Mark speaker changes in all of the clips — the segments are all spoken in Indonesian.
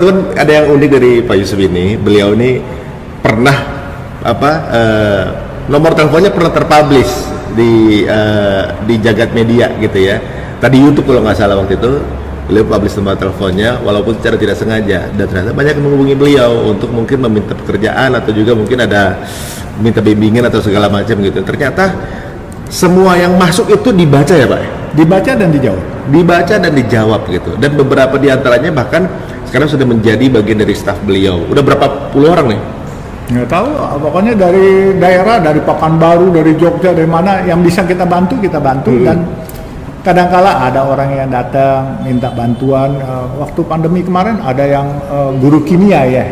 Speaker 1: kebetulan ada yang unik dari Pak Yusuf ini. Beliau ini pernah nomor teleponnya pernah terpublish di jagat media gitu ya. Tadi YouTube kalau nggak salah waktu itu beliau publish nomor teleponnya walaupun secara tidak sengaja, dan ternyata banyak yang menghubungi beliau untuk mungkin meminta pekerjaan atau juga mungkin ada minta bimbingan atau segala macam gitu. Ternyata semua yang masuk itu dibaca ya Pak?
Speaker 2: Dibaca dan dijawab.
Speaker 1: Dibaca dan dijawab gitu. Dan beberapa diantaranya bahkan sekarang sudah menjadi bagian dari staf beliau. Udah berapa puluh orang nih?
Speaker 2: Nggak tahu, pokoknya dari daerah, dari Pekanbaru, dari Jogja, dari mana yang bisa kita bantu dan kadangkala ada orang yang datang minta bantuan. Waktu pandemi kemarin ada yang guru kimia ya,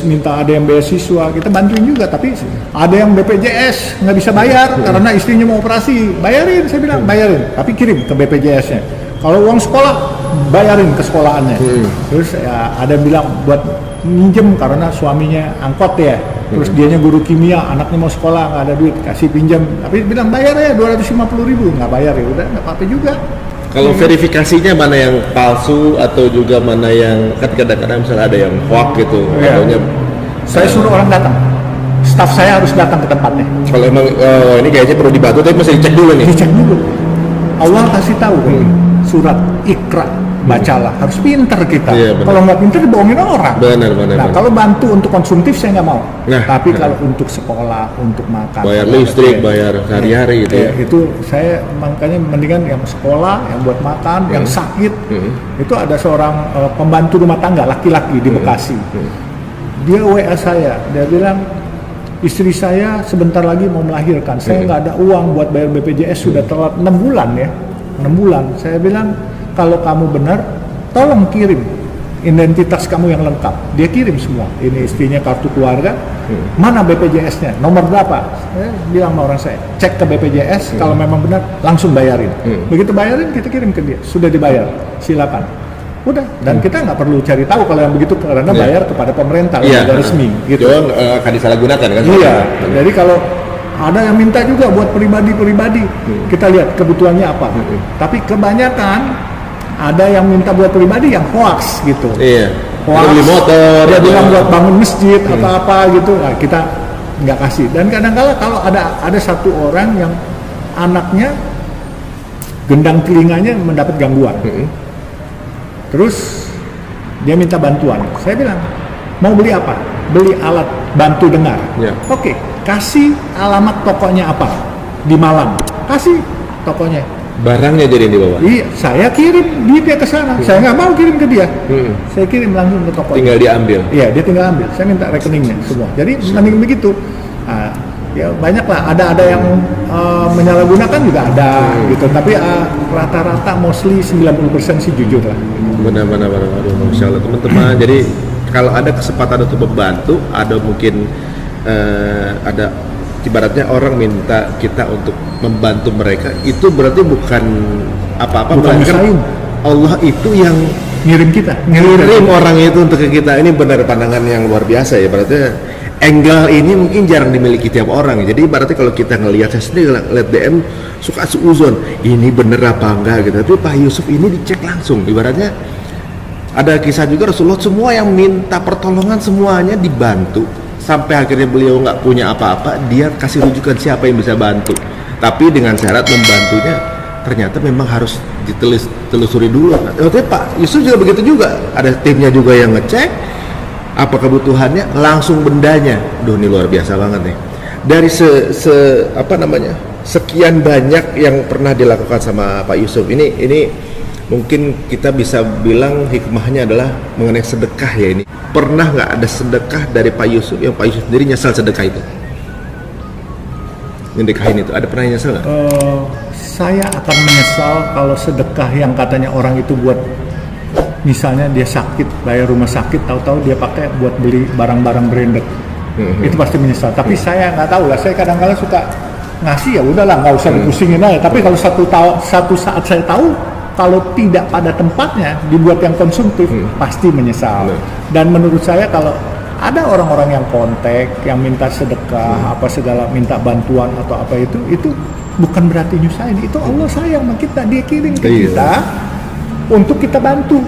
Speaker 2: minta ada yang beasiswa, kita bantuin juga. Tapi ada yang BPJS nggak bisa bayar karena istrinya mau operasi, bayarin, saya bilang bayarin, tapi kirim ke BPJS-nya. Kalau uang sekolah bayarin ke sekolahannya. Terus ya, ada yang bilang buat minjem karena suaminya angkot ya, terus dianya guru kimia, anaknya mau sekolah nggak ada duit, kasih pinjam, tapi bilang bayar ya 250.000, nggak bayar ya udah nggak apa-apa juga.
Speaker 1: Kalau verifikasinya mana yang palsu atau juga mana yang kan kadang-kadang misalnya ada yang hoax gitu, katanya
Speaker 2: saya suruh orang datang, staf saya harus datang ke tempatnya.
Speaker 1: Kalau emang ini kayaknya perlu dibantu, tapi mesti dicek dulu nih.
Speaker 2: Dicek dulu. Allah kasih tahu surat Iqra, bacalah, harus pinter kita. Kalau nggak pinter dibohongin orang.
Speaker 1: Benar.
Speaker 2: Kalau bantu untuk konsumtif saya nggak mau. Tapi kalau untuk sekolah, untuk makan,
Speaker 1: bayar listrik, bayar sehari-hari gitu ya.
Speaker 2: Itu saya makanya mendingan yang sekolah, yang buat makan, yang sakit. Itu ada seorang pembantu rumah tangga laki-laki di Bekasi. Dia WA saya, dia bilang istri saya sebentar lagi mau melahirkan. Saya nggak ada uang buat bayar BPJS, sudah telat 6 bulan ya. 6 bulan. Saya bilang kalau kamu benar, tolong kirim identitas kamu yang lengkap. Dia kirim semua. Ini istrinya kartu keluarga. Mana BPJS-nya? Nomor berapa? Saya bilang sama orang saya, cek ke BPJS. Kalau memang benar, langsung bayarin. Begitu bayarin, kita kirim ke dia. Sudah dibayar, silakan. Udah. Dan kita nggak perlu cari tahu kalau yang begitu karena bayar kepada pemerintah, lembaga resmi. Gitu.
Speaker 1: Jangan akan disalahgunakan kan?
Speaker 2: Iya. Jadi kalau ada yang minta juga buat pribadi-pribadi, kita lihat kebutuhannya apa. Tapi kebanyakan ada yang minta buat pribadi yang hoax gitu.
Speaker 1: Iya.
Speaker 2: Hoax,
Speaker 1: beli motor.
Speaker 2: Dia bilang buat bangun masjid atau apa gitu. Nah, kita nggak kasih. Dan kadang-kala kalau ada satu orang yang anaknya gendang telinganya mendapat gangguan, terus dia minta bantuan. Saya bilang mau beli apa? Beli alat bantu dengar. Oke. Kasih alamat tokonya apa di Malang, kasih tokonya,
Speaker 1: barangnya jadi yang dibawa.
Speaker 2: Iya, saya kirim dia ke sana. Saya nggak mau kirim ke dia, saya kirim langsung ke tokonya.
Speaker 1: Tinggal diambil.
Speaker 2: Iya, dia tinggal ambil. Saya minta rekeningnya semua. Jadi mending begitu. Nah, ya banyak lah. Ada yang menyalahgunakan juga ada gitu. Tapi rata-rata mostly 90% sih jujur lah.
Speaker 1: Benar. Aduh, Masya Allah teman-teman. Jadi kalau ada kesempatan untuk membantu, ada mungkin ada ibaratnya orang minta kita untuk membantu mereka, itu berarti bukan apa-apa, melainkan Allah itu yang ngirim orang itu untuk ke kita. Ini benar pandangan yang luar biasa ya. Berarti angle ini mungkin jarang dimiliki tiap orang. Jadi berarti kalau kita ngelihat, saya sendiri ngeliat DM suka seuzon, ini bener apa enggak gitu. Tapi Pak Yusuf ini dicek langsung. Ibaratnya ada kisah juga Rasulullah, semua yang minta pertolongan semuanya dibantu. Sampai akhirnya beliau nggak punya apa-apa, dia kasih rujukan siapa yang bisa bantu. Tapi dengan syarat membantunya ternyata memang harus ditelusuri dulu. Tapi Pak Yusuf juga begitu juga. Ada timnya juga yang ngecek apa kebutuhannya, langsung bendanya. Duh, ini luar biasa banget nih. Dari sekian banyak yang pernah dilakukan sama Pak Yusuf ini mungkin kita bisa bilang hikmahnya adalah mengenai sedekah ya ini. Pernah nggak ada sedekah dari Pak Yusuf yang Pak Yusuf sendiri nyesal sedekah itu? Sedekahin itu, ada pernah nyesal nggak?
Speaker 2: Saya akan menyesal kalau sedekah yang katanya orang itu buat, misalnya dia sakit, bayar rumah sakit, tahu-tahu dia pakai buat beli barang-barang branded. Itu pasti menyesal. Tapi saya nggak tahu lah, saya kadang-kadang suka ngasih ya udahlah, nggak usah dipusingin aja. Tapi kalau satu saat saya tahu kalau tidak pada tempatnya dibuat yang konsumtif, pasti menyesal. Dan menurut saya kalau ada orang-orang yang kontak, yang minta sedekah, apa segala, minta bantuan atau apa itu bukan berarti nyusahin. Itu Allah sayang sama kita, dia kirim ke kita untuk kita bantu.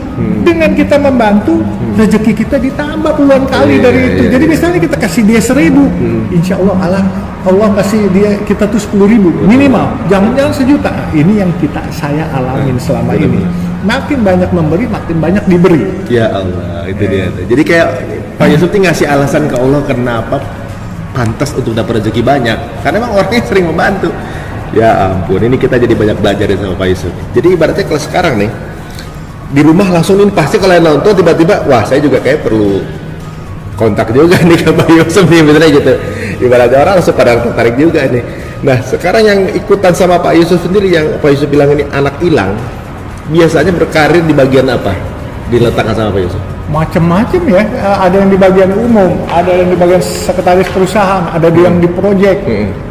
Speaker 2: Dengan kita membantu, rezeki kita ditambah puluhan kali
Speaker 1: Iya,
Speaker 2: dari itu.
Speaker 1: iya,
Speaker 2: Jadi
Speaker 1: iya.
Speaker 2: misalnya kita kasih dia 1.000, insya Allah Allah kasih dia kita tuh 10.000 minimal. Jangan-jangan 1 juta. Nah, ini yang saya alamin selama
Speaker 1: benar,
Speaker 2: ini.
Speaker 1: benar.
Speaker 2: Makin banyak memberi, makin banyak diberi.
Speaker 1: Ya Allah, itu dia. Jadi kayak Pak Yusuf ini ngasih alasan ke Allah kenapa pantas untuk dapat rezeki banyak. Karena emang orangnya sering membantu. Ya ampun, ini kita jadi banyak belajar ya sama Pak Yusuf. Jadi ibaratnya kalau sekarang nih di rumah langsung nih pasti kalau yang nonton tiba-tiba, wah saya juga kayak perlu kontak juga nih ke Pak Yusuf nih misalnya gitu. Ibaratnya orang langsung pada tertarik juga nih. Nah sekarang yang ikutan sama Pak Yusuf sendiri yang Pak Yusuf bilang ini anak hilang, biasanya berkarir di bagian apa? Diletakkan sama Pak Yusuf?
Speaker 2: Macam-macam ya, ada yang di bagian umum, ada yang di bagian sekretaris perusahaan, ada yang di proyek.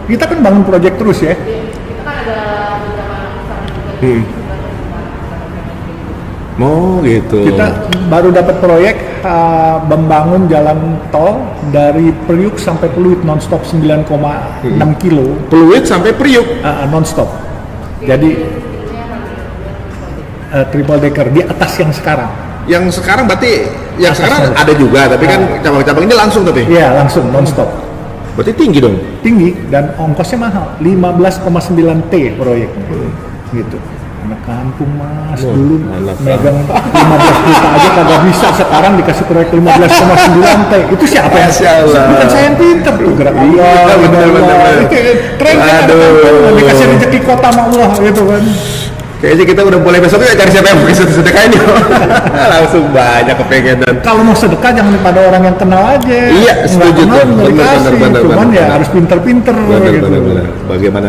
Speaker 2: Kita kan bangun proyek terus ya.
Speaker 3: Kita kan ada beberapa
Speaker 1: Oh gitu.
Speaker 2: Kita baru dapat proyek membangun jalan tol dari Priuk sampai Pluit nonstop 9,6 kilo
Speaker 1: Pluit sampai Priuk.
Speaker 2: nonstop. Jadi triple decker di atas yang sekarang.
Speaker 1: Yang sekarang berarti yang
Speaker 2: Atas
Speaker 1: sekarang
Speaker 2: terus.
Speaker 1: ada juga, tapi kan cabang-cabang ini langsung tapi.
Speaker 2: Iya langsung nonstop.
Speaker 1: Berarti tinggi dong.
Speaker 2: Tinggi dan ongkosnya mahal, 15,9 T proyeknya. Gitu. Anak kampung mas,
Speaker 1: Wah,
Speaker 2: dulu
Speaker 1: anak
Speaker 2: megang 15 juta aja kagak bisa, sekarang dikasih proyek 15,9 T. Itu siapa ya?
Speaker 1: Masya Allah.
Speaker 2: Bukan saya yang pinter tuh, gerak
Speaker 1: Iya,
Speaker 2: Allah,
Speaker 1: bener,
Speaker 2: Allah.
Speaker 1: bener.
Speaker 2: Itu keren kan anak
Speaker 1: Aduh.
Speaker 2: kampung, dikasih rezeki kota sama Allah gitu kan.
Speaker 1: Kayaknya kita udah mulai besok ya cari siapa yang pakai sedekah ini. Langsung banyak kepengenan.
Speaker 2: Kalau mau sedekah jangan pada orang yang kenal aja.
Speaker 1: Iya,
Speaker 2: Nggak
Speaker 1: setuju
Speaker 2: kenal
Speaker 1: tuh.
Speaker 2: nggak
Speaker 1: Bener,
Speaker 2: dikasih.
Speaker 1: bener,
Speaker 2: Cuman
Speaker 1: bener.
Speaker 2: ya harus pinter-pinter gitu.
Speaker 1: Benar. Bagaimana